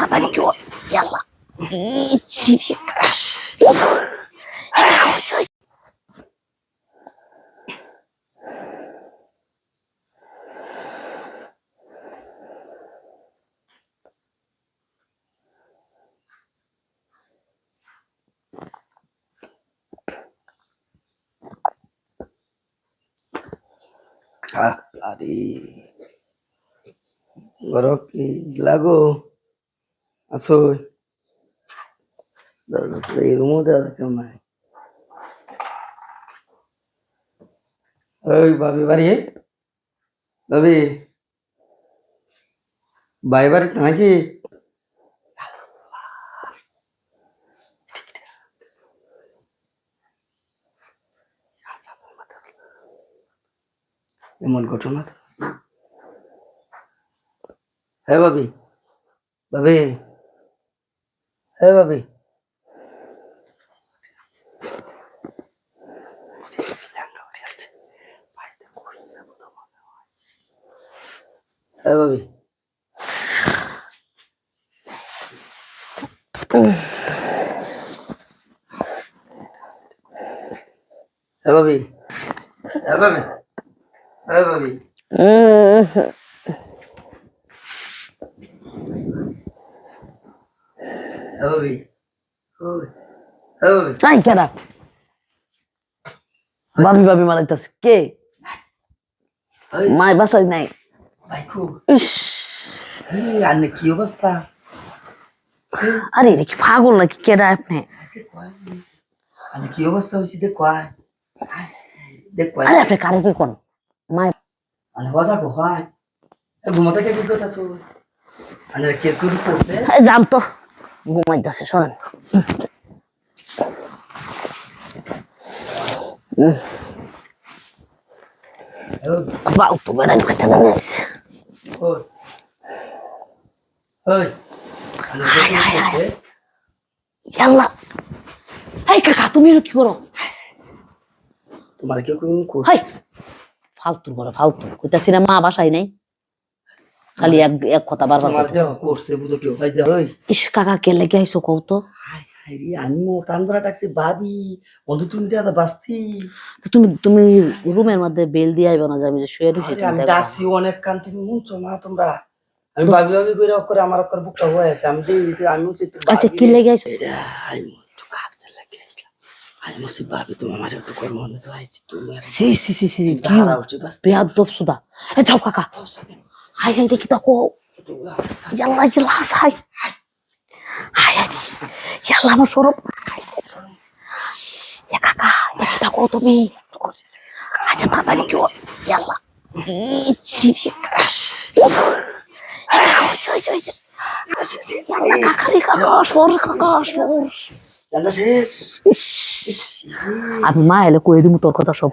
তাড়াতাড়ি কি ইয়াল্লা আরে গরম কি লাগো আসো এই রুমও দেওয়া কেউ নাই ওই ভাবি বাড়ি ভাবি ভাই বাড়িতে নাকি এমন ঘটনা তো হ্যাঁ ভাবি ভাবি হ্যাঁ ভাবি হ্যাঁ ভাবি হ্যাঁ ভাবি হ্যাঁ ভাবি হ্যাঁ ভাবি হ্যাঁ ভাবি হ্যাঁ ভাবি নাই কেডা ভাবি ভাবি মারাইতাছে কে মায় বাসায় নাই ভাই খুব ইস আর কি অবস্থা আরে এটা কি পাগল নাকি কেডা আপনি আর কি অবস্থা হয়েছে দেখ দেখ আরে আপনি কারে কি কোন মায় আর কথা কো হয় ঘুমাতে কে কি কথা চল আর কে তুই করতে যাম তো ঘুমাইতাছে শোনেন বাউ তো বেড়াই করতে জানে আছে ওই ওই ইয়াল্লা এই কাকা তুমি কি করো তোমার কেউ কোন কোস হাই ফালতু করে ফালতু কইতাছি না মা বাসায় নাই খালি এক এক কথা বারবার তোমার দেহ করছে বুঝো কেউ ভাই দেহ ওই ইস কাকা কে লেগে আইছো কও তো হাই হাই রে আমি মো তানবরা টাকছি ভাবি বন্ধু তুমি দাদা বাস্তি তুমি তুমি রুমের মধ্যে বেল দিয়ে আইবা না আমি যে শুয়ে রইছি তুমি আমি দেখবা ডাকছি অনেক কান তুমি মুনছো না তোমরা আমি ভাবি ভাবি করে আমার করে বুকটা হয়েছে আমি দেই আমি হচ্ছে আচ্ছা কি লেগে আইছো আমি তো কাপছে লাগে আসলাম আমি মসি ভাবি তুমি আমার একটু কর মনে তো আইছি তুমি সি সি সি সি কি দাঁড়াও যে বাস বেয়াদব সুদা এ যাও কাকা হাই হাই দেখি তো কো ইয়াল্লা ইয়াল্লা হাই হাই হাই ইয়াল্লা আমার সরব এ কাকা দেখি তো কো তুমি আচ্ছা তাড়াতাড়ি কি ইয়াল্লা আমি মা এলে কয়ে দিব তোর কথা সব